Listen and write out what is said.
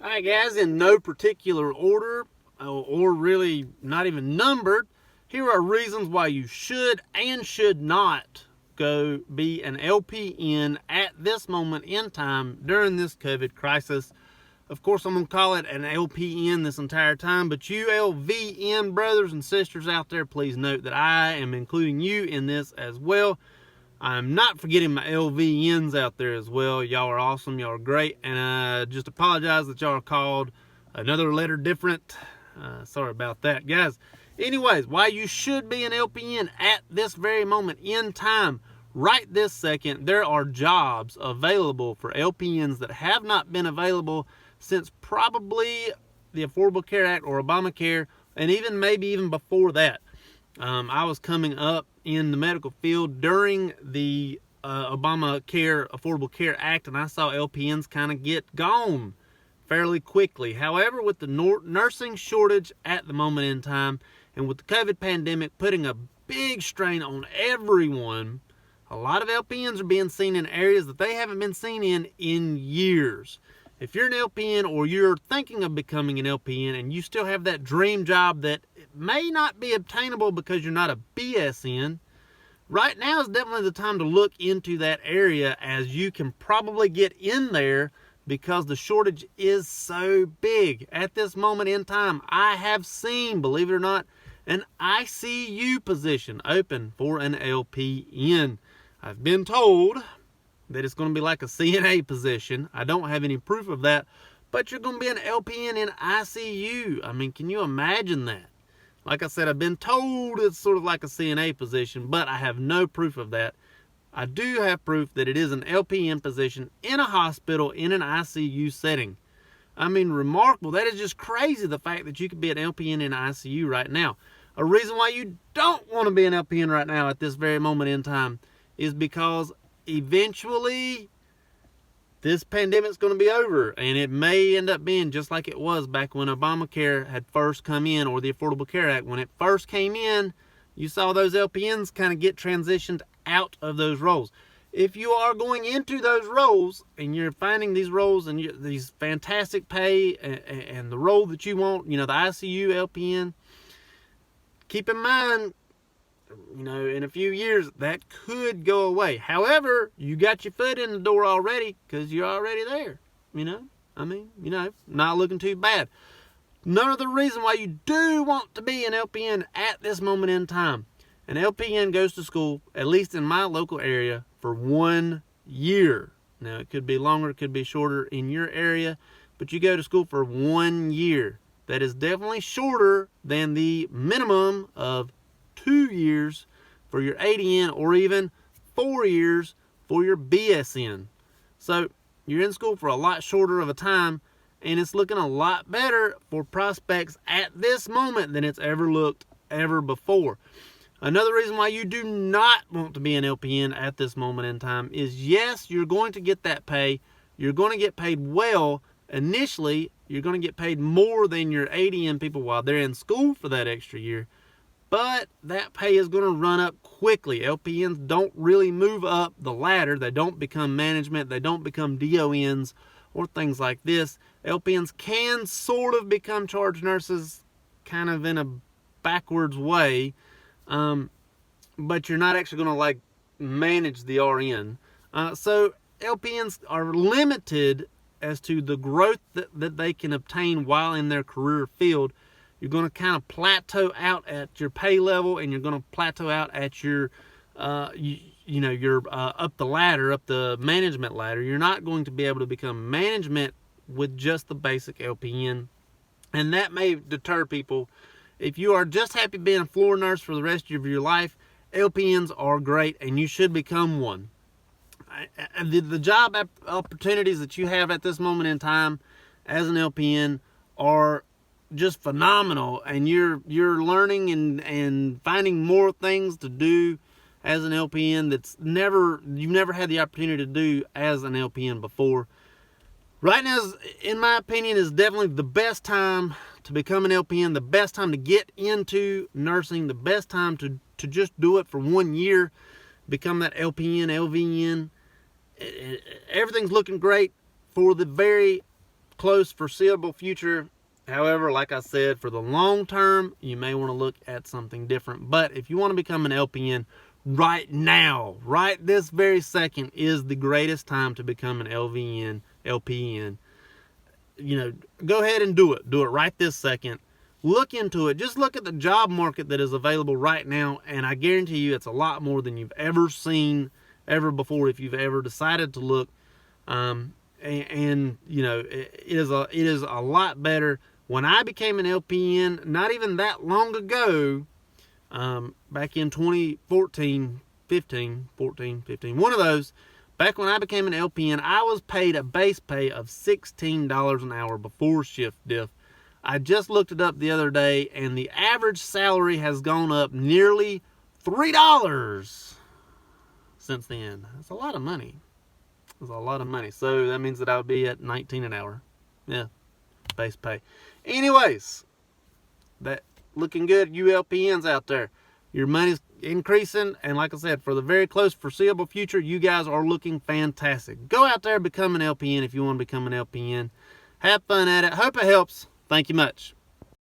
Alright guys, in no particular order, or really not even numbered, here are reasons why you should and should not go be an LPN at this moment in time during this COVID crisis. Of course, I'm going to call it an LPN this entire time, but you LVN brothers and sisters out there, please note that I am including you in this as well. I'm not forgetting my LVNs out there as well. Y'all are awesome. Y'all are great. And I just apologize that y'all are called another letter different. Sorry about that, guys. Anyways, why you should be an LPN at this very moment in time, right this second, there are jobs available for LPNs that have not been available since probably the Affordable Care Act or Obamacare, and even maybe even before that. I was coming up in the medical field during the Obamacare Affordable Care Act, and I saw LPNs kind of get gone fairly quickly. However, with the nursing shortage at the moment in time, and with the COVID pandemic putting a big strain on everyone, a lot of LPNs are being seen in areas that they haven't been seen in years. If you're an LPN or you're thinking of becoming an LPN and you still have that dream job that may not be obtainable because you're not a BSN, right now is definitely the time to look into that area, as you can probably get in there because the shortage is so big. At this moment in time, I have seen, believe it or not, an ICU position open for an LPN. I've been told that it's going to be like a CNA position. I don't have any proof of that, but you're going to be an LPN in ICU. I mean, can you imagine that? Like I said, I've been told it's sort of like a CNA position, but I have no proof of that. I do have proof that it is an LPN position in a hospital in an ICU setting. I mean, remarkable. That is just crazy, the fact that you could be an LPN in ICU right now. A reason why you don't want to be an LPN right now at this very moment in time is because eventually this pandemic's going to be over, and it may end up being just like it was back when Obamacare had first come in, or the Affordable Care Act. When it first came in, you saw those LPNs kind of get transitioned out of those roles. If you are going into those roles and you're finding these roles and these fantastic pay and the role that you want, the ICU LPN, keep in mind, in a few years, that could go away. However, you got your foot in the door already because you're already there. Not looking too bad. None of the reason why you do want to be an LPN at this moment in time. An LPN goes to school, at least in my local area, for 1 year. Now, it could be longer, it could be shorter in your area, but you go to school for 1 year. That is definitely shorter than the minimum of 2 years for your ADN, or even 4 years for your BSN. So you're in school for a lot shorter of a time, and it's looking a lot better for prospects at this moment than it's ever looked ever before. Another reason why you do not want to be an LPN at this moment in time is, yes, you're going to get that pay. You're going to get paid well. Initially, you're going to get paid more than your ADN people while they're in school for that extra year. But that pay is going to run up quickly. LPNs don't really move up the ladder. They don't become management. They don't become DONs or things like this. LPNs can sort of become charge nurses kind of in a backwards way. But you're not actually going to manage the RN. So LPNs are limited as to the growth that they can obtain while in their career field. You're going to kind of plateau out at your pay level, and you're going to plateau out at your, you're up the ladder, up the management ladder. You're not going to be able to become management with just the basic LPN, and that may deter people. If you are just happy being a floor nurse for the rest of your life, LPNs are great, and you should become one. The job opportunities that you have at this moment in time as an LPN are just phenomenal, and you're learning and finding more things to do as an LPN you've never had the opportunity to do as an LPN before. Right now, in my opinion, is definitely the best time to become an LPN, the best time to get into nursing, the best time to just do it for 1 year, become that LPN, LVN. Everything's looking great for the very close foreseeable future. However, like I said, for the long term, you may want to look at something different. But if you want to become an LPN right now, right this very second, is the greatest time to become an LVN, LPN. You know, go ahead and do it. Do it right this second. Look into it. Just look at the job market that is available right now, and I guarantee you it's a lot more than you've ever seen ever before if you've ever decided to look. And you know, it is a lot better. When I became an LPN, not even that long ago, back in 2014, 15, 14, 15, one of those, back when I became an LPN, I was paid a base pay of $16 an hour before shift diff. I just looked it up the other day, and the average salary has gone up nearly $3 since then. That's a lot of money. That's a lot of money. So that means that I would be at $19 an hour. Yeah, base pay. Anyways, that looking good, you LPNs out there. Your money's increasing, and like I said, for the very close foreseeable future, you guys are looking fantastic. Go out there and become an LPN if you want to become an LPN. Have fun at it. Hope it helps. Thank you much.